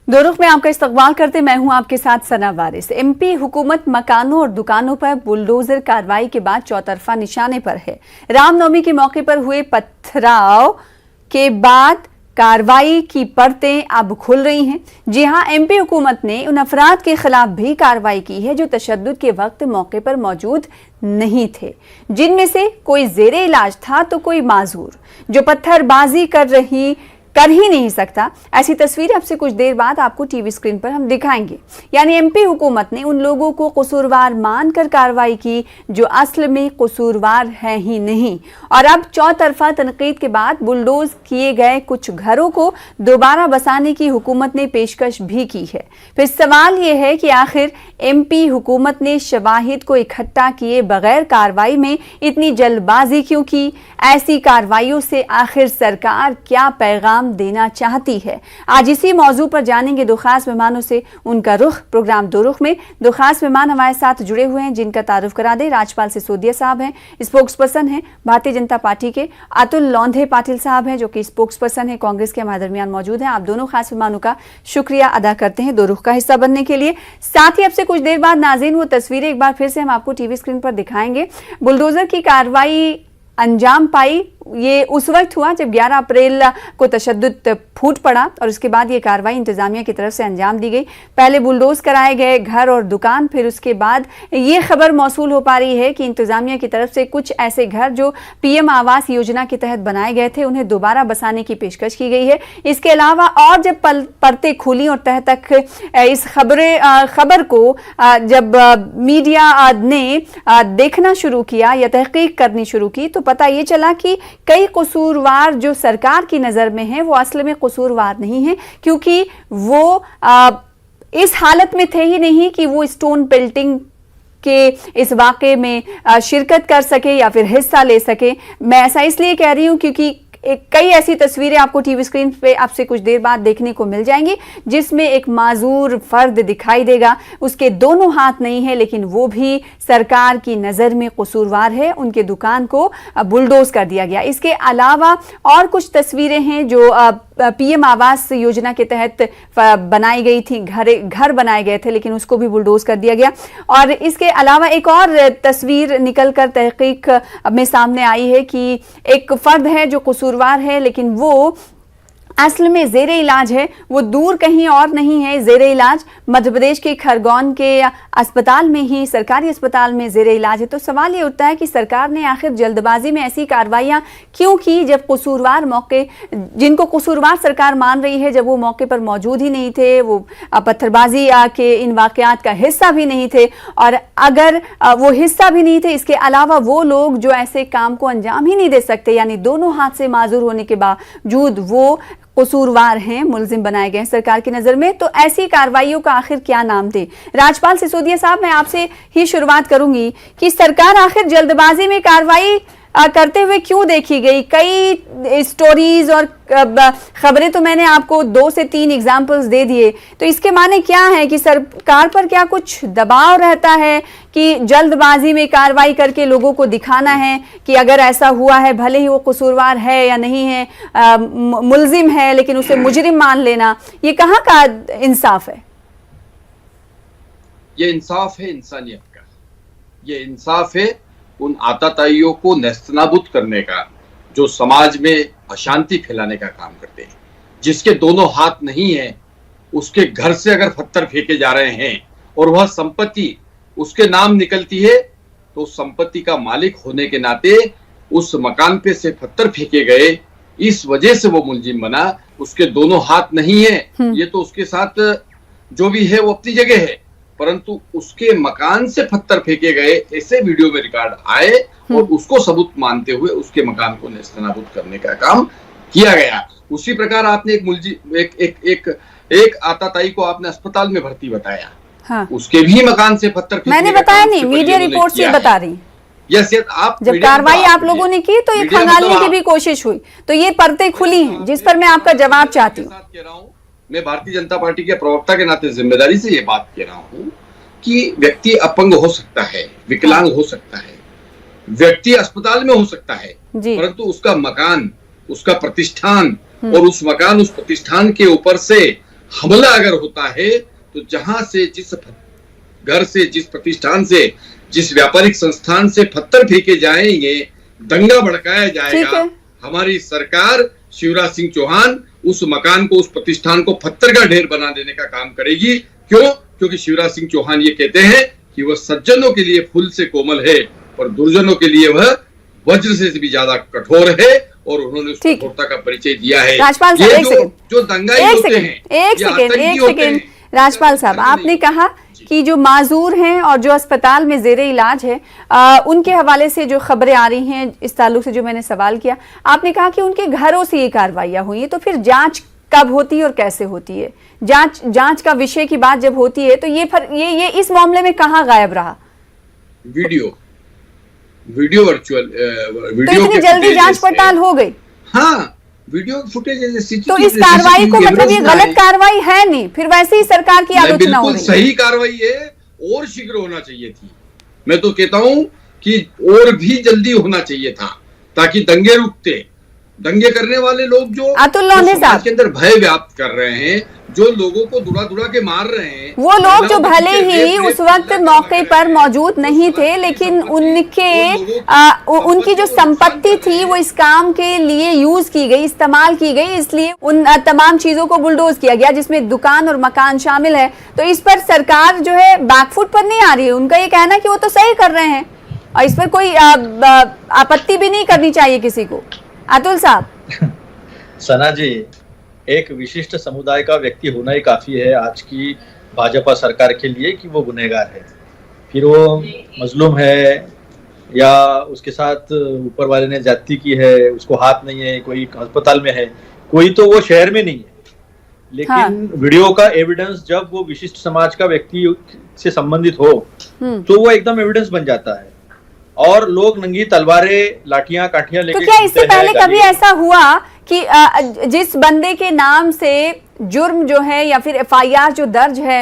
दो रुख में आपका इस्तकबाल करते मैं हूं आपके साथ सना वारिस। एमपी हुकूमत मकानों और दुकानों पर बुलडोजर कार्रवाई के बाद चौतरफा निशाने पर है। रामनवमी के मौके पर हुए पथराव के बाद कार्रवाई की परतें अब खुल रही हैं। जी हां, एमपी हुकूमत ने उन अफराद के खिलाफ भी कार्रवाई की है जो तशद्दुद के वक्त मौके पर मौजूद नहीं थे, जिनमें से कोई जेरे इलाज था तो कोई माजूर जो पत्थरबाजी कर ही नहीं सकता। ऐसी तस्वीरें अब से कुछ देर बाद आपको टीवी स्क्रीन पर हम दिखाएंगे। यानी एमपी हुकूमत ने उन लोगों को कसूरवार मानकर कार्रवाई की जो असल में कसूरवार है ही नहीं। और अब चौतरफा तनकीद के बाद बुलडोज किए गए कुछ घरों को दोबारा बसाने की हुकूमत ने पेशकश भी की है। फिर सवाल यह है कि आखिर एमपी हुकूमत ने शवाहिद को इकट्ठा किए बगैर कार्रवाई में इतनी जल्दबाजी क्यों की? ऐसी कार्रवाइयों से आखिर सरकार क्या पैगाम देना चाहती है? आज इसी मौजू पर जानेंगे दो खास मेहमानों से उनका रुख। प्रोग्राम दो रुख में दो खास मेहमान हमारे साथ जुड़े हुए हैं जिनका तारुफ करा दे। राजपाल सिसोदिया साहब हैं, स्पोक्स पर्सन हैं भारतीय जनता पार्टी के। अतुल लोंधे पाटिल साहब हैं जो कि स्पोक्स पर्सन है कांग्रेस के हमारे दरमियान मौजूद हैं। आप दोनों खास मेहमानों का शुक्रिया अदा करते हैं दो रुख का हिस्सा बनने के लिए। साथ ही अब से कुछ देर बाद नाज़रीन वो तस्वीरें एक बार फिर से हम आपको टीवी स्क्रीन पर दिखाएंगे। बुलडोजर की कार्रवाई अंजाम पाई ये उस वक्त हुआ जब 11 अप्रैल को तशद्दुद फूट पड़ा और उसके बाद ये कार्रवाई इंतजामिया की तरफ से अंजाम दी गई। पहले बुलडोज कराए गए घर और दुकान, फिर उसके बाद ये खबर मौसूल हो पा रही है कि इंतजामिया की तरफ से कुछ ऐसे घर जो पीएम आवास योजना के तहत बनाए गए थे उन्हें दोबारा बसाने की पेशकश की गई है। इसके अलावा और जब परतें खुली और तह तक इस खबर को जब मीडिया ने देखना शुरू किया या तहकीक करनी शुरू की तो पता ये चला कि कई कसूरवार जो सरकार की नजर में है वो असल में कसूरवार नहीं है, क्योंकि वो इस हालत में थे ही नहीं कि वो स्टोन पेल्टिंग के इस वाक़े में शिरकत कर सके या फिर हिस्सा ले सके। मैं ऐसा इसलिए कह रही हूं क्योंकि कई ऐसी तस्वीरें आपको टीवी स्क्रीन पे आपसे कुछ देर बाद देखने को मिल जाएंगी जिसमें एक माजूर फर्द दिखाई देगा। उसके दोनों हाथ नहीं है लेकिन वो भी सरकार की नज़र में कसूरवार है। उनके दुकान को बुलडोज कर दिया गया। इसके अलावा और कुछ तस्वीरें हैं जो पीएम आवास योजना के तहत बनाई गई थी, घर बनाए गए थे लेकिन उसको भी बुलडोज कर दिया गया। और इसके अलावा एक और तस्वीर निकलकर तहकीक में सामने आई है कि एक फर्द है जो कसूरवार है लेकिन वो असल में जेरे इलाज है, वो दूर कहीं और नहीं है। जेरे इलाज मध्य प्रदेश के खरगोन के अस्पताल में ही, सरकारी अस्पताल में जेरे इलाज है। तो सवाल ये उठता है कि सरकार ने आखिर जल्दबाजी में ऐसी कार्रवाइयां क्यों की जब कसूरवार जिनको कसूरवार सरकार मान रही है जब वो मौके पर मौजूद ही नहीं थे, वो पत्थरबाजी के इन वाकयात का हिस्सा भी नहीं थे। और अगर वो हिस्सा भी नहीं थे, इसके अलावा वो लोग जो ऐसे काम को अंजाम ही नहीं दे सकते, यानी दोनों हाथ से माजूर होने के बावजूद वो कसूरवार हैं, मुलजिम बनाए गए हैं सरकार की नजर में, तो ऐसी कार्रवाइयों का आखिर क्या नाम दे? राजपाल सिसोदिया साहब, मैं आपसे ही शुरुआत करूंगी कि सरकार आखिर जल्दबाजी में कार्रवाई करते हुए क्यों देखी गई? कई स्टोरीज और खबरें तो मैंने आपको 2 से 3 एग्जाम्पल्स दे दिए, तो इसके माने क्या है कि सरकार पर क्या कुछ दबाव रहता है कि जल्दबाजी में कार्रवाई करके लोगों को दिखाना है कि अगर ऐसा हुआ है, भले ही वो कसूरवार है या नहीं है, मुलजिम है लेकिन उसे मुजरिम मान लेना, ये कहाँ का इंसाफ है? ये इंसाफ है इंसानियत का, ये इंसाफ है उन आताताइयों को नेस्तनाबूद करने का जो समाज में अशांति फैलाने का काम करते हैं। जिसके दोनों हाथ नहीं है उसके घर से अगर पत्थर फेंके जा रहे हैं और वह संपत्ति उसके नाम निकलती है तो संपत्ति का मालिक होने के नाते उस मकान पे से पत्थर फेंके गए, इस वजह से वो मुलजिम बना। उसके दोनों हाथ नहीं है, ये तो उसके साथ जो भी है वो अपनी जगह है, परंतु उसके मकान से पत्थर फेंके गए ऐसे वीडियो में रिकॉर्ड आए और उसको सबूत मानते हुए उसके मकान को नेस्तनाबूद करने का काम किया गया। उसी प्रकार आपने एक आताताई को आपने अस्पताल में भर्ती बताया। हाँ। उसके भी मकान से पत्थर मैंने बताया नहीं, मीडिया रिपोर्ट से बता रही। यस, आप जब कार्रवाई आप लोगों ने की तो ये खंगालने की भी कोशिश हुई, तो ये परतें खुली हैं जिस पर मैं आपका जवाब चाहती हूँ। मैं भारतीय जनता पार्टी के प्रवक्ता के नाते जिम्मेदारी से ये बात कह रहा हूँ कि व्यक्ति अपंग हो सकता है, विकलांग हो सकता है, व्यक्ति अस्पताल में हो सकता है, परंतु उसका मकान, उसका प्रतिष्ठान और उस मकान उस प्रतिष्ठान के ऊपर से हमला अगर होता है तो जहां से, जिस घर से, जिस प्रतिष्ठान से, जिस व्यापारिक संस्थान से पत्थर फेंके जाएंगे, दंगा भड़काया जाएगा, हमारी सरकार शिवराज सिंह चौहान उस मकान को, उस प्रतिष्ठान को पत्थर का ढेर बना देने का काम करेगी। क्यों? क्योंकि शिवराज सिंह चौहान ये कहते हैं कि वह सज्जनों के लिए फूल से कोमल है और दुर्जनों के लिए वह वज्र से भी ज्यादा कठोर है, और उन्होंने उस कठोरता का परिचय दिया है। राजपाल साहब, जो दंगाई होते हैं, एक सेकेंड राजपाल साहब, आपने कहा कि जो माजूर हैं और जो अस्पताल में जेरे इलाज है, उनके हवाले से जो खबरें आ रही हैं, इस ताल्लुक से जो मैंने सवाल किया, आपने कहा कि उनके घरों से ये कार्रवाइयां हुई हैं, तो फिर जांच कब होती है और कैसे होती है? जांच का विषय की बात जब होती है तो ये इस मामले में कहाँ गायब रहा? वीडियो वर्चुअल वीडियो, तो इतनी जल्दी जांच पड़ताल हो गई? हाँ, वीडियो फुटेज, तो इस कार्रवाई को मतलब ये गलत कार्रवाई है नहीं, फिर वैसे ही सरकार की आलोचना हो रही है। सही कार्रवाई है, और शीघ्र होना चाहिए थी। मैं तो कहता हूं कि और भी जल्दी होना चाहिए था, ताकि दंगे रुकते। दंगे करने वाले लोग जो समाज के अंदर भय व्याप्त कर रहे हैं, जो लोगों को दुड़ा के मार रहे हैं, वो लोग जो भले ही उस वक्त मौके पर मौजूद नहीं थे, लेकिन उनकी जो संपत्ति थी वो इस काम के लिए यूज की गई, इस्तेमाल की गई, इसलिए उन तमाम चीजों को बुलडोज किया गया, जिसमें दुकान और मकान शामिल है। तो इस पर सरकार जो है बैकफुट पर नहीं आ रही है। उनका ये कहना है कि वो तो सही कर रहे हैं और इस पर कोई आपत्ति भी नहीं करनी चाहिए किसी को। अतुल साहब। सना जी, एक विशिष्ट समुदाय का व्यक्ति होना ही काफी है आज की भाजपा सरकार के लिए कि वो गुनहगार है, फिर वो मजलूम है या उसके साथ ऊपर वाले ने ज्यादती की है, उसको हाथ नहीं है, कोई अस्पताल में है, कोई तो वो शहर में नहीं है, लेकिन वीडियो का एविडेंस जब वो विशिष्ट समाज का व्यक्ति से संबंधित हो तो वो एकदम एविडेंस बन जाता है, और लोग नंगी तलवारें, लाठियां, काठियां लेके। तो क्या इससे पहले कभी ऐसा हुआ कि जिस बंदे के नाम से जुर्म जो है या फिर एफआईआर जो दर्ज है,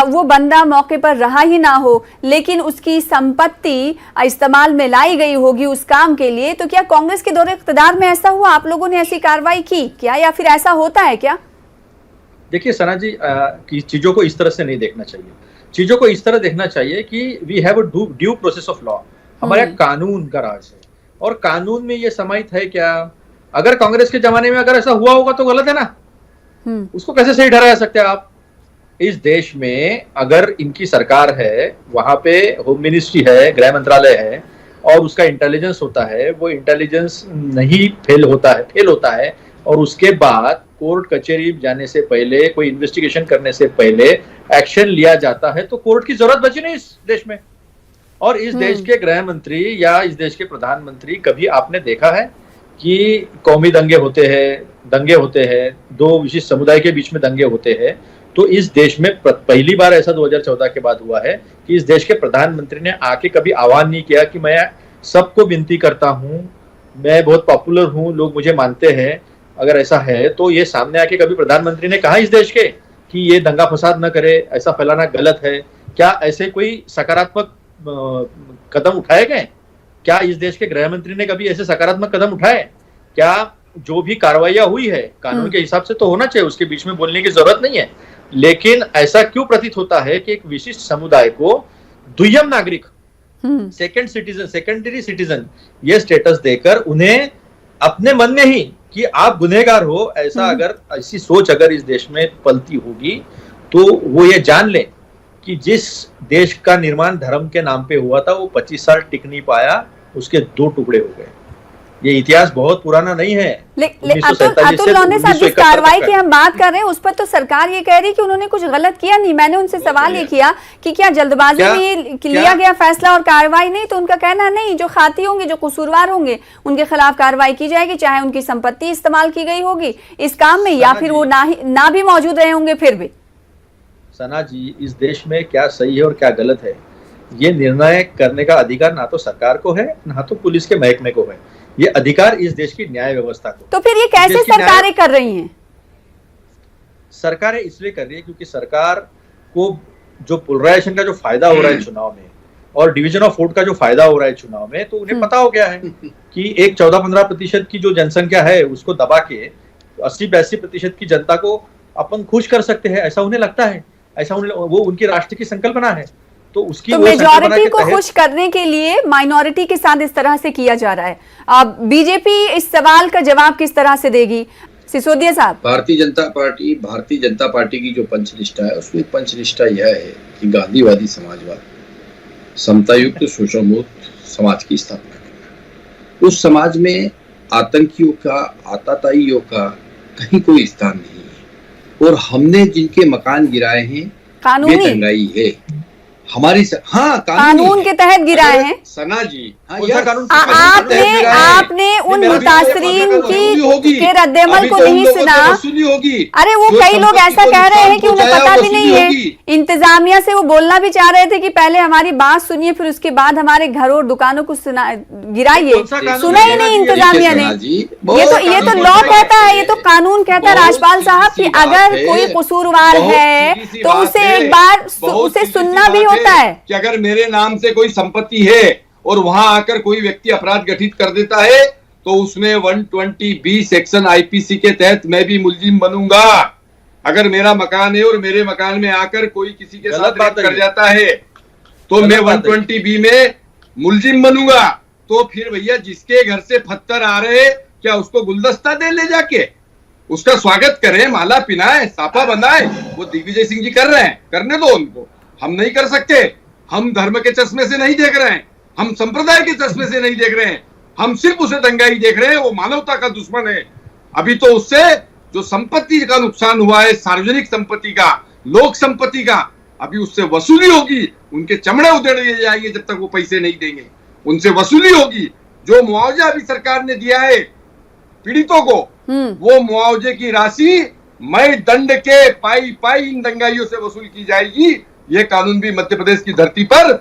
वो बंदा मौके पर रहा ही ना हो, लेकिन उसकी संपत्ति इस्तेमाल में लाई गई होगी उस काम के लिए? तो क्या कांग्रेस के दौरे इक़्तिदार में ऐसा हुआ? आप लोगों ने ऐसी कार्रवाई की क्या, या फिर ऐसा होता है क्या? देखिए सना जी, कि चीजों को इस तरह से नहीं देखना चाहिए। चीजों को इस तरह देखना चाहिए कि we have a due process of law. हमारे कानून का राज है, और कानून में ये समाहित है क्या? अगर कांग्रेस के जमाने में अगर ऐसा हुआ होगा तो गलत है ना, उसको कैसे सही ठहरा सकते हैं आप? इस देश में अगर इनकी सरकार है, वहां पे होम मिनिस्ट्री है, गृह मंत्रालय है, और उसका इंटेलिजेंस होता है, वो इंटेलिजेंस नहीं फेल होता है, और उसके बाद कोर्ट कचहरी जाने से पहले, कोई इन्वेस्टिगेशन करने से पहले एक्शन लिया जाता है, तो कोर्ट की जरूरत बची नहीं इस देश में। और इस देश के गृह मंत्री या इस देश के प्रधानमंत्री, कभी आपने देखा है कि कौमी दंगे होते हैं, दो विशिष्ट समुदाय के बीच में दंगे होते हैं? तो इस देश में पहली बार ऐसा 2014 के बाद हुआ है कि इस देश के प्रधानमंत्री ने आके कभी आह्वान नहीं किया कि मैं सबको विनती करता हूं, मैं बहुत पॉपुलर हूं, लोग मुझे मानते हैं। अगर ऐसा है तो ये सामने आके कभी प्रधानमंत्री ने कहा इस देश के कि ये दंगा फसाद न करे, ऐसा फैलाना गलत है? क्या ऐसे कोई सकारात्मक कदम उठाए गए? क्या इस देश के गृह मंत्री ने कभी ऐसे सकारात्मक कदम उठाए? क्या जो भी कार्रवाइयां हुई है कानून के हिसाब से तो होना चाहिए, उसके बीच में बोलने की जरूरत नहीं है, लेकिन ऐसा क्यों प्रतीत होता है कि एक विशिष्ट समुदाय को दुय्यम नागरिक, सेकेंडरी सिटीजन ये स्टेटस देकर उन्हें अपने मन में ही कि आप गुनहगार हो, ऐसा अगर ऐसी सोच अगर इस देश में पलती होगी तो वो ये जान ले कि जिस देश का निर्माण धर्म के नाम पे हुआ था वो 25 साल टिक नहीं पाया, उसके 2 टुकड़े हो गए। ये इतिहास बहुत पुराना नहीं है। अतुल लोने साहब, जिस कार्रवाई की हम बात कर रहे हैं उस पर तो सरकार ये कह रही कि उन्होंने कुछ गलत किया नहीं। मैंने उनसे सवाल ये किया कि क्या जल्दबाजी में लिया गया फैसला और कार्रवाई नहीं, तो उनका कहना नहीं, जो खाती होंगे, जो कसूरवार होंगे, उनके खिलाफ कार्रवाई की जाएगी, चाहे उनकी संपत्ति इस्तेमाल की गई होगी इस काम में या फिर वो ना भी मौजूद रहे होंगे फिर भी। सना जी, इस देश में क्या सही है और क्या गलत है, ये निर्णय करने का अधिकार ना तो सरकार को है ना तो पुलिस के महकमे को है, ये अधिकार इस देश की न्याय व्यवस्था को। तो फिर ये कैसे सरकारें कर रही हैं? सरकारें इसलिए कर रही है क्योंकि सरकार को जो पोलराइजेशन का जो फायदा हो रहा है चुनाव में और डिवीजन ऑफ वोट का जो फायदा हो रहा है चुनाव में, तो उन्हें पता हो गया है कि एक 14-15% की जो जनसंख्या है उसको दबा के 80-82% की जनता को अपन खुश कर सकते हैं, ऐसा उन्हें लगता है, ऐसा उन्हें, वो उनकी राष्ट्र की संकल्पना है। तो उसकी तो मेजॉरिटी को खुश करने के लिए माइनॉरिटी के साथ इस तरह से किया जा रहा है। अब बीजेपी इस सवाल का जवाब किस तरह से देगी, सिसोदिया साहब? भारतीय जनता पार्टी की जो पंचनिष्ठा है, उसमें पंचनिष्ठा यह है कि गांधीवादी समाजवाद, समतायुक्त शोषणमुक्त समाज की स्थापना करना। उस समाज में आतंकियों का, आतताइयों का कहीं कोई स्थान नहीं है। और हमने जिनके मकान गिराए हैं, कानूनी दंगाई है हमारी कानून के तहत गिराए हैं सना जी। आपने उन मुतासरीन के रद्देमल को नहीं सुना? अरे वो कई लोग ऐसा कह रहे हैं कि उन्हें पता भी नहीं है। इंतजामिया से वो बोलना भी चाह रहे थे कि पहले हमारी बात सुनिए, फिर उसके बाद हमारे घरों और दुकानों को गिराइए। सुना ही नहीं इंतजामिया ने। ये तो लॉ कहता है, ये तो कानून कहता है राजपाल साहब कि अगर कोई कसूरवार है तो उसे एक बार उसे सुनना भी होता है कि अगर मेरे नाम से कोई संपत्ति है और वहां आकर कोई व्यक्ति अपराध गठित कर देता है तो उसमें 120B सेक्शन आईपीसी के तहत मैं भी मुलजिम बनूंगा। अगर मेरा मकान है और मेरे मकान में आकर कोई किसी के साथ रेप कर जाता है तो मैं 120B में मुलजिम बनूंगा। तो फिर भैया जिसके घर से पत्थर आ रहे, क्या उसको गुलदस्ता दे ले जाके उसका स्वागत करें, माला पिनाए, साफा बनाए? वो दिग्विजय सिंह जी कर रहे हैं, करने दो उनको। हम नहीं कर सकते। हम धर्म के चश्मे से नहीं देख रहे हैं, हम संप्रदाय के चश्मे से नहीं देख रहे हैं, हम सिर्फ उसे दंगाई देख रहे हैं। वो मानवता का दुश्मन है। अभी तो उससे जो संपत्ति का नुकसान हुआ है, सार्वजनिक संपत्ति का, लोक संपत्ति का, अभी उससे वसूली होगी। उनके चमड़े उधेड़ दिए जाएंगे जब तक वो पैसे नहीं देंगे। उनसे वसूली होगी। जो मुआवजा अभी सरकार ने दिया है पीड़ितों को, वो मुआवजे की राशि मई दंड के पाई इन दंगाइयों से वसूल की जाएगी। ये कानून भी मध्य प्रदेश की धरती पर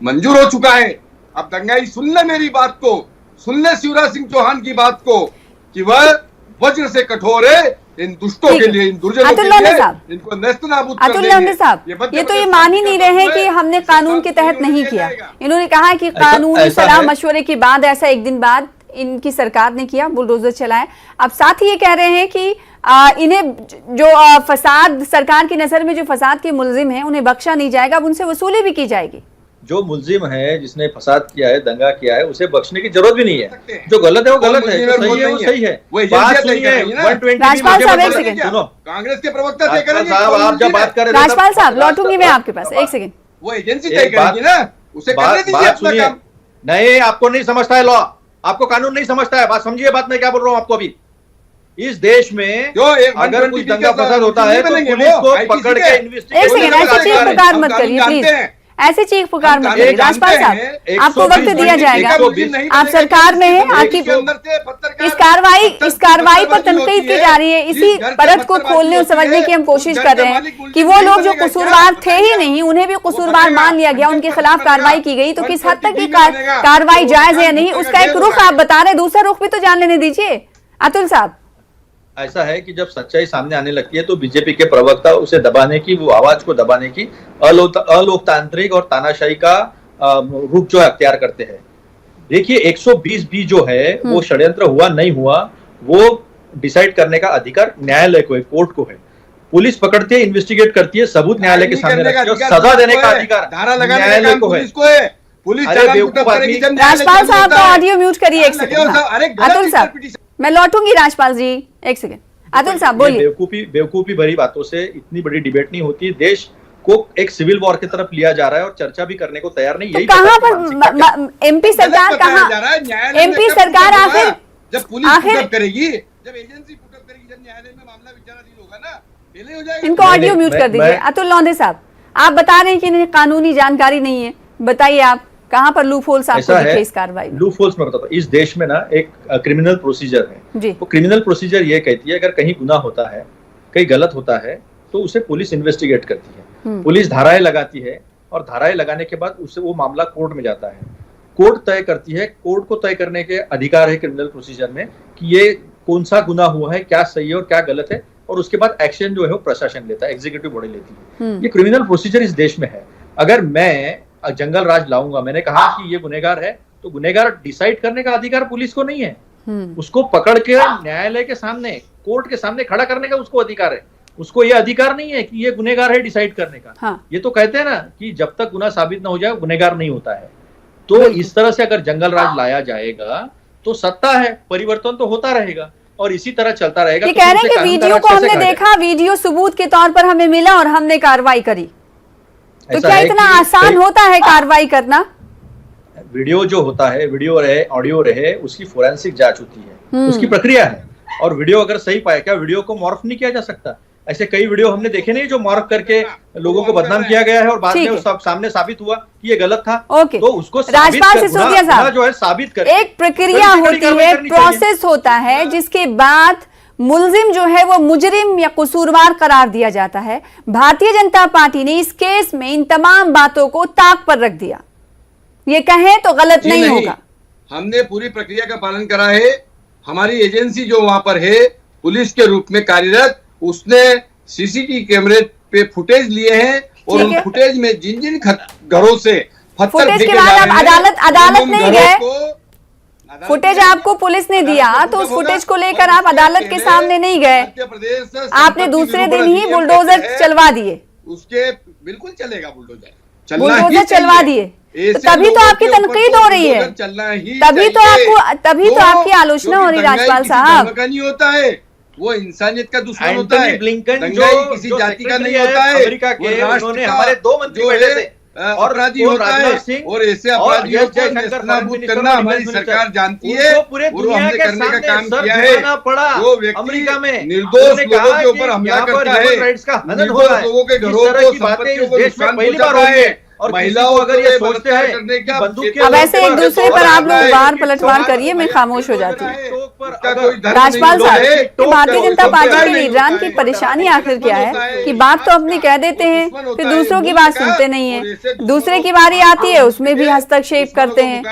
मंजूर हो चुका है। अब दंगाई सुन ले मेरी बात को, सुन ले शिवराज सिंह चौहान की बात को कि वह वज्र से कठोर है इन दुष्टों के लिए, इन दुर्जनों के लिए, इनको नेस्तनाबूद कर देंगे। ये तो ये मान ही नहीं रहे हैं कि हमने कानून के तहत नहीं किया। इन्होंने कहा कि कानूनी सलाह मशवरे के बाद ऐसा एक दिन बाद इनकी सरकार ने किया, बुलडोजर चलाए। अब साथ ही ये कह रहे हैं कि इन्हें जो फसाद, सरकार की नजर में जो फसाद के मुलजिम हैं उन्हें बख्शा नहीं जाएगा, अब उनसे वसूली भी की जाएगी। जो मुलजिम है, जिसने फसाद किया है, दंगा किया है, उसे बख्शने की जरूरत भी नहीं है। जो गलत है वो गलत है, जो सही है वो सही है। बात सुनिए, राजपाल साहब एक सेकंड, कांग्रेस के प्रवक्ता तय करेंगे। आप जब बात कर रहे हैं, राजपाल साहब लौटूंगी मैं आपके पास, एक सेकंड। वो एजेंसी तय करेगी ना, उसे करने दीजिए अपना काम। नहीं, आपको नहीं समझता है लॉ, आपको कानून नहीं समझता है। बात समझिए, बात मैं क्या बोल रहा हूँ आपको। अभी इस देश में अगर कुछ दंगा फसाद होता है तो पुलिस को पकड़ के इन्वेस्टिगेशन, ऐसे चीख पुकार मत करिए प्लीज, ऐसे चीख पुकार मत करिए। राजपाल साहब आपको वक्त दिया जाएगा, आप सरकार में हैं, आपकी इस कार्रवाई पर तनकीद की जा रही है। इसी परत को खोलने और समझने की हम कोशिश कर रहे हैं कि वो लोग जो कसूरवार थे ही नहीं, उन्हें भी कसूरवार मान लिया गया, उनके खिलाफ कार्रवाई की गई। तो किस हद तक ये कार्रवाई जायज है या नहीं, उसका एक रुख आप बता रहे हैं, दूसरा रुख भी तो जान लेने दीजिए अतुल साहब। ऐसा है कि जब सच्चाई सामने आने लगती है तो बीजेपी के प्रवक्ता उसे दबाने की, वो आवाज को दबाने की अलोकतांत्रिक और तानाशाही का रूप जो है अख्तियार करते हैं। देखिए 120B जो है वो षड्यंत्र हुआ नहीं हुआ, वो डिसाइड करने का अधिकार न्यायालय को है, कोर्ट को है। पुलिस पकड़ती है, इन्वेस्टिगेट करती है, सबूत न्यायालय के सामने रखती है, सजा देने का अधिकार न्यायालय को है। राजपाल साहब का ऑडियो म्यूट करिए एक सेकंड। अतुल साहब मैं लौटूंगी, राजपाल जी एक सेकंड। अतुल साहब बोलिए। बेवकूफी भरी बातों से इतनी बड़ी डिबेट नहीं होती। देश को एक सिविल वॉर की तरफ लिया जा रहा है और चर्चा भी करने को तैयार नहीं। यही कहां पर एमपी सरकार, कहां एमपी सरकार आखिर जब पुलिस करेगी, जब एजेंसी पुटअप करेगी, जब न्यायालय में मामला विचाराधीन होगा ना, पहले हो जाएगा। इनको ऑडियो म्यूट कर दीजिए। अतुल लोंधे साहब आप बता रहे हैं कि इन्हें कानूनी जानकारी नहीं है, बताइए आप कहां पर लूप होल्स आपको दिखे इस कार्रवाई में? लूप होल्स में बताता हूं। इस देश में ना एक क्रिमिनल प्रोसीजर है। वो क्रिमिनल प्रोसीजर ये कहती है अगर कहीं गुनाह होता है, कहीं गलत होता है तो उसे पुलिस इन्वेस्टिगेट करती है, पुलिस धाराएं लगाती है और धाराएं लगाने के बाद उससे वो मामला कोर्ट में जाता है। कोर्ट तय करती है, कोर्ट को तय करने के अधिकार है क्रिमिनल प्रोसीजर में कि ये कौन सा गुनाह हुआ है, क्या सही है और क्या गलत है, और उसके बाद एक्शन जो है वो प्रशासन लेता है, एग्जीक्यूटिव बॉडी लेती है। ये क्रिमिनल प्रोसीजर इस देश में है। अगर मैं जंगल राज लाऊंगा, मैंने कहा कि ये गुनहगार है, तो गुनहगार डिसाइड करने का अधिकार पुलिस को नहीं है। उसको पकड़ के न्यायालय के सामने, कोर्ट के सामने खड़ा करने का उसको अधिकार है। उसको ये अधिकार नहीं है कि ये गुनहगार है डिसाइड करने का। हाँ। ये तो कहते हैं ना कि जब तक गुनाह साबित ना हो जाए गुनहगार नहीं होता है। तो इस तरह से अगर जंगल राज लाया जाएगा तो सत्ता है, परिवर्तन तो होता रहेगा और इसी तरह चलता रहेगा। ये कह रहे हैं कि वीडियो को हमने देखा, वीडियो सबूत के तौर पर हमें मिला और हमने कार्रवाई करी, तो क्या इतना आसान होता है कार्रवाई करना? वीडियो जो होता है, वीडियो रहे ऑडियो रहे, उसकी फोरेंसिक जांच होती है, उसकी प्रक्रिया है। और वीडियो अगर सही पाए, क्या वीडियो को मॉर्फ नहीं किया जा सकता? ऐसे कई वीडियो हमने देखे नहीं जो मॉर्फ करके लोगों को बदनाम किया गया है और बाद में सब सामने साबित हुआ कि ये गलत था। तो उसको राजपाल सिसोदिया साहब जो है साबित कर, एक प्रक्रिया होती है, प्रोसेस होता है, जिसके बाद मुलजिम जो है वो मुजरिम या कसूरवार करार दिया जाता है। भारतीय जनता पार्टी ने इस केस में इन तमाम बातों को ताक पर रख दिया। ये कहें तो गलत नहीं होगा। हमने पूरी प्रक्रिया का पालन करा है। हमारी एजेंसी जो वहां पर है पुलिस के रूप में कार्यरत, उसने सीसीटीवी कैमरे पे फुटेज लिए हैं और उन फुटेज में जिन जिन घरों से पत्थर फुटेज के बाद आप अदालत नहीं गए, फुटेज आपको पुलिस ने दिया तो उस फुटेज को लेकर आप अदालत के सामने नहीं गए, आपने दूसरे दिन ही बुलडोजर चलवा दिए। उसके बिल्कुल चलेगा, बुलडोजर चलवा दिए, तो तभी तो आपकी तनकीद हो रही है, तभी तो आपकी आलोचना हो रही है राजपाल साहब। नहीं होता है, वो इंसानियत का दुश्मन होता है। ब्लिंकन दंगाई किसी जाति का नहीं होता है। अमेरिका के उन्होंने हमारे 2 मंत्री भेजे थे और अपराधी होता है और ऐसे अपराधियों को नेस्तनाबूद करना हमारी सरकार जानती है पूरे और हमने करने का काम किया है। वो अमेरिका में निर्दोष लोगों के ऊपर हमला करता है, निर्दोष लोगों के घरों को, संपत्तियों को नुकसान पहुंचाता है और महिलाओं अगर ये सोचते हैं करने का। अब ऐसे एक दूसरे पर आप लोग वार पलटवार करिए, मैं खामोश हो जाती हूँ। राजपाल साहब, भारतीय जनता पार्टी के लीडरान की परेशानी आखिर क्या है कि बात तो अपनी कह देते हैं, फिर दूसरों की बात सुनते नहीं है, दूसरे की बारी आती है उसमें भी हस्तक्षेप करते हैं।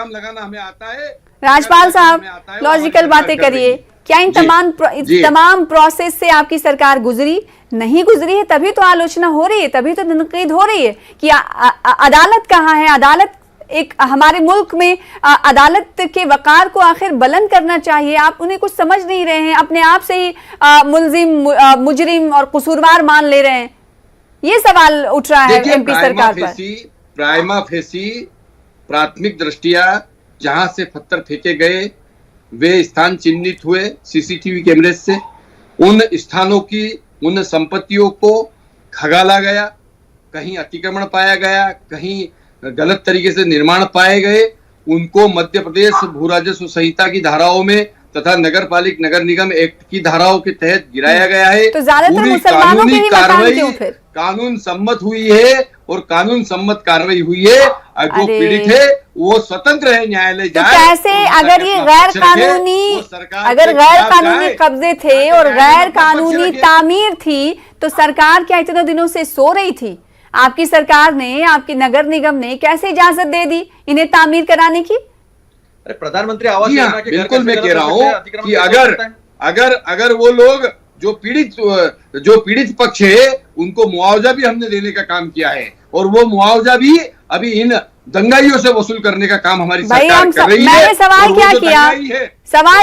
राजपाल साहब, लॉजिकल बातें करिए। क्या इन तमाम प्रोसेस से आपकी सरकार गुजरी? नहीं गुजरी है, तभी तो आलोचना हो रही है, तभी तो तनकीद हो रही है कि अदालत कहाँ है? अदालत एक हमारे मुल्क में अदालत के वकार को आखिर बुलंद करना चाहिए। आप उन्हें कुछ समझ नहीं रहे हैं, अपने आप से ही मुजरिम और कसूरवार मान ले रहे हैं। ये सवाल उठ रहा है एमपी सरकार पर। प्राइमा फेसी प्राथमिक दृष्टिया जहां से पत्थर फेंके गए वे स्थान चिन्हित हुए सीसीटीवी कैमरे से। उन स्थानों की, उन संपत्तियों को खगाला गया, कहीं अतिक्रमण पाया गया, कहीं गलत तरीके से निर्माण पाए गए। उनको मध्य प्रदेश भू राजस्व संहिता की धाराओं में तथा नगर पालिक नगर निगम एक्ट की धाराओं के तहत गिराया गया है। तो ज्यादातर मुसलमानों के ही मकान क्यों फिर? कानून सम्मत हुई है और कानून सम्मत कार्रवाई हुई है। जो पीड़ित है वो स्वतंत्र है, न्यायालय तो कैसे अगर ये गैर कानूनी कब्जे थे और गैर कानूनी तामीर थी तो सरकार क्या इतने दिनों से सो रही थी? आपकी सरकार ने, आपकी नगर निगम ने कैसे इजाजत दे दी इन्हें तामीर कराने की? अरे प्रधानमंत्री आवास योजना के बिल्कुल मैं कह रहा हूँ कि अगर वो लोग जो पीड़ित पक्ष है उनको मुआवजा भी हमने देने का काम किया है और वो मुआवजा भी अभी इन दंगाइयों से वसूल करने का काम हमारी सरकार कर रही है। मैंने सवाल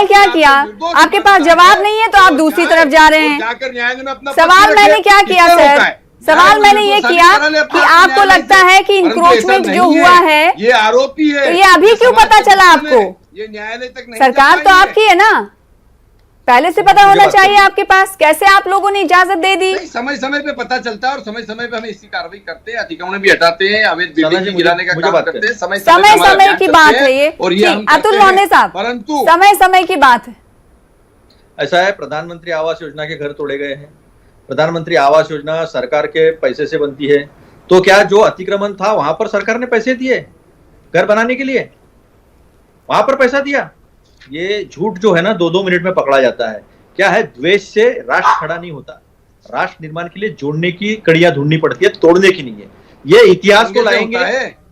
क्या किया? आपके पास जवाब नहीं है तो आप दूसरी तरफ जा रहे हैं। जाकर न्यायालय में अपना सवाल मैंने क्या किया सर? सवाल मैंने ये किया कि आपको लगता है कि इंक्रोचमेंट जो हुआ है ये आरोपी है, तो ये अभी क्यों पता चला आपको? ये न्यायालय तक नहीं, सरकार तो आपकी है ना, पहले से पता होना चाहिए आपके पास। कैसे आप लोगों ने इजाजत दे दी? समय समय पे पता चलता है और समय समय पे हम इसकी कार्रवाई करते हैं, अतिक्रमण भी हटाते हैं, अवैध बिल्डिंग गिराने का काम करते हैं। समय समय की बात है ये, और ये अतुल लोने साहब, परंतु समय की बात है। ऐसा है, प्रधानमंत्री आवास योजना के घर तोड़े गए हैं। प्रधानमंत्री आवास योजना सरकार के पैसे से बनती है, तो क्या जो अतिक्रमण था वहां पर सरकार ने पैसे दिए घर बनाने के लिए? वहां पर पैसा दिया? ये झूठ जो है ना 2-2 मिनट में पकड़ा जाता है। क्या है, द्वेष से राष्ट्र खड़ा नहीं होता। राष्ट्र निर्माण के लिए जोड़ने की कड़ियां ढूंढनी पड़ती है, तोड़ने की नहीं है। ये इतिहास को लाएंगे,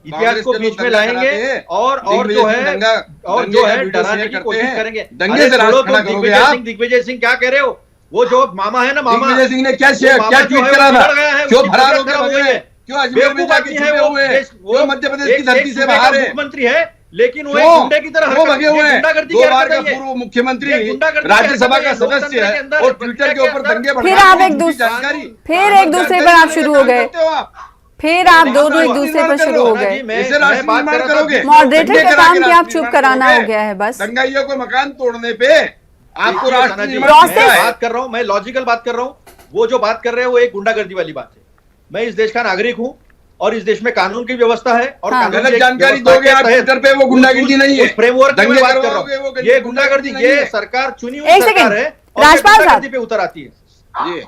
इतिहास को बीच में लाएंगे और जो है डराने की कोशिश करेंगे। दिग्विजय सिंह क्या कह रहे हो? वो जो मामा है ना, मामा दिग्विजय सिंह ने क्या ट्वीट करा था? क्यों फरार हो गए? क्यों अजमेर में जाके छुपे हुए हैं? क्यों मध्य प्रदेश की धरती से बाहर है? मुख्यमंत्री है, लेकिन वो एक गुंडे की तरह वो भगे हुए हैं। गुंडागर्दी 2 की बार का हरकत है ये। पूर्व मुख्यमंत्री, ये गुंडागर्दी की राज्यसभा हरकत का है, सदस्य लोकतंत्र के है अंदर, और ट्विटर के ऊपर दंगे फिर आप एक भड़काने की दूसरे जानकारी, फिर एक दूसरे पर आप शुरू हो गए, फिर आप दोनों एक दूसरे पर शुरू हो गए। इसे राष्ट्र निर्माण करोगे? मॉडरेटर का काम क्या आप राष्ट्र चुप निर्माण कराना करोगे? हो गया है बस। दंगाइयों को मकान तोड़ने पे आपको देखिए, राष्ट्र सना जी, निर्माण Process- करना है। बात कर रहा हूं, मैं लॉजिकल बात कर रहा हूं। वो जो बात कर रहे हैं वो एक गुंडागर्दी वाली बात है। मैं इस देश का नागरिक हूं और इस देश में कानून की व्यवस्था है और हाँ। कानून गलत की जानकारी व्यवस्था दोगे के आप तहत ट्विटर पे, वो गुंडागर्दी नहीं है। उस फ्रेमवर्क में दंगे बात कर रहा करवाओगे, वो हूं। ये गुंडागर्दी, नहीं ये है। सरकार चुनी हुई एक सरकार सेकंड, है और ये राजपाल साहब। गुंडागर्दी पे उतर आती है। ये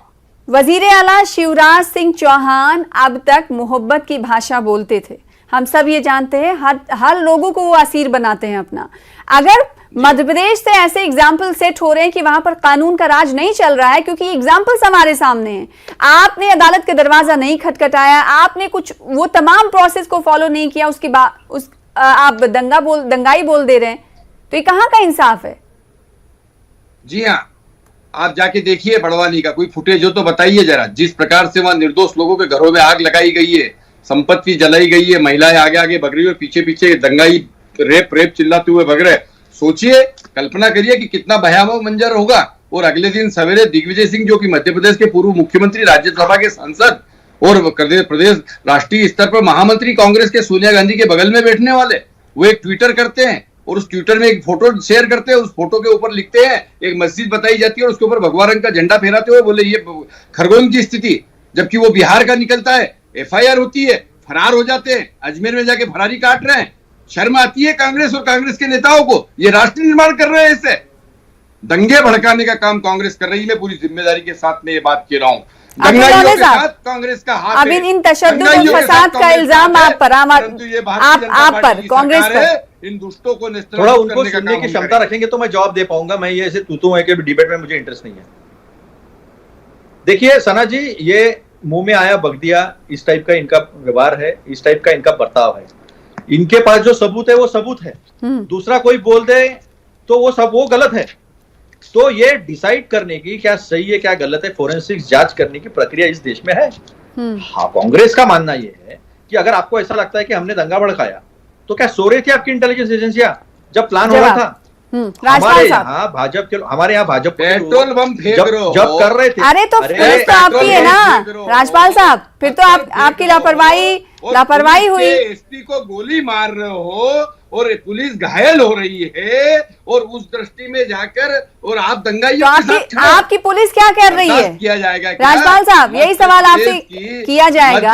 वजीर आला शिवराज सिंह चौहान अब तक मोहब्बत की भाषा बोलते थे, हम सब ये जानते हैं। हर लोगों को वो असीर बनाते हैं अपना। अगर मध्य प्रदेश से ऐसे एग्जाम्पल सेट हो रहे हैं कि वहां पर कानून का राज नहीं चल रहा है, क्योंकि एग्जाम्पल्स हमारे सामने हैं। आपने अदालत का दरवाजा नहीं खटखटाया, आपने कुछ वो तमाम प्रोसेस को फॉलो नहीं किया, उसके बाद आप दंगाई बोल दे रहे हैं, तो ये कहाँ का इंसाफ है? जी हाँ, आप जाके देखिए बड़वानी का कोई फुटेज हो तो बताइए जरा। जिस प्रकार से वहां निर्दोष लोगों के घरों में आग लगाई गई है, संपत्ति जलाई गई है, महिलाएं आगे आगे भग रही है, पीछे पीछे दंगाई रेप चिल्लाते हुए भग रहे। सोचिए, कल्पना करिए कि कितना भयावह मंजर होगा। और अगले दिन सवेरे दिग्विजय सिंह, जो कि मध्य प्रदेश के पूर्व मुख्यमंत्री, राज्यसभा के सांसद और प्रदेश राष्ट्रीय स्तर पर महामंत्री कांग्रेस के, सोनिया गांधी के बगल में बैठने वाले, वो एक ट्विटर करते हैं और उस ट्विटर में एक फोटो शेयर करते हैं। उस फोटो के ऊपर लिखते हैं, एक मस्जिद बताई जाती है और उसके ऊपर भगवा रंग का झंडा फहराते हुए बोले ये खरगोन की स्थिति। जबकि वो बिहार का निकलता है, FIR होती है, फरार हो जाते हैं, अजमेर में जाके फरारी काट रहे हैं। शर्म आती है कांग्रेस और कांग्रेस के नेताओं को। ये राष्ट्र निर्माण कर रहे हैं, इससे दंगे भड़काने का काम कांग्रेस कर रही है। मैं पूरी जिम्मेदारी के साथ में ये बात कह रहा हूँ। दंगाइयों के साथ कांग्रेस का हाथ अब है। इन तशद्दुद और दंगाइयों के साथ फसाद का कांग्रेस इल्जाम है, आप पर, परंतु ये भारतीय जनता आप पार्टी पर, की कांग्रेस सरकार पर। है। इन दुष्टों को निस्तारित थोड़ा उनको करने का सुनने काम की हम क्षमता करें। रखेंगे तो मैं जवाब दे पाऊंगा। मैं ये ऐसे तू है कि डिबेट में मुझे इंटरेस्ट नहीं है। देखिए सना जी, ये मुंह में आया बक दिया, इस टाइप का इनका व्यवहार है, इस टाइप का इनका बर्ताव है। इनके पास जो सबूत है वो सबूत है, दूसरा कोई बोल दे तो वो गलत है। तो ये डिसाइड करने की क्या सही है क्या गलत है, फोरेंसिक जांच करने की प्रक्रिया इस देश में है। हाँ, कांग्रेस का मानना ये है कि अगर आपको ऐसा लगता है कि हमने दंगा भड़काया, तो क्या सो रही थी आपकी इंटेलिजेंस एजेंसियां जब प्लान हो रहा था? हमारे यहाँ भाजपा पेट्रोल बम फेंक रहे हो, जब कर रहे थे। अरे तो पुलिस तो आपकी है ना राजपाल साहब, फिर तो आपकी लापरवाही हुई। SP को गोली मार रहे हो और पुलिस घायल हो रही है, और उस दृष्टि में जाकर और आप दंगाइयों के साथ खड़े हो। आपकी पुलिस क्या कर रही है? किया जाएगा क्या? राजपाल साहब, यही सवाल आपसे किया जाएगा।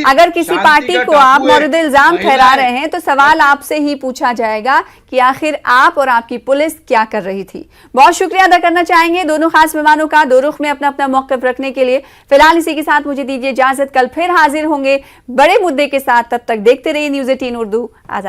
अगर किसी शांति पार्टी का को आप टापू है, मौरूद इल्जाम ठहरा रहे हैं, तो सवाल आपसे ही पूछा जाएगा कि आखिर आप और आपकी पुलिस क्या कर रही थी। बहुत शुक्रिया अदा करना चाहेंगे दोनों खास मेहमानों का, दो रुख में अपना अपना मौक़िफ़ रखने के लिए। फिलहाल इसी के साथ मुझे दीजिए इजाजत, कल फिर हाजिर होंगे बड़े मुद्दे के साथ। तब तक देखते रहिए News 18 उर्दू।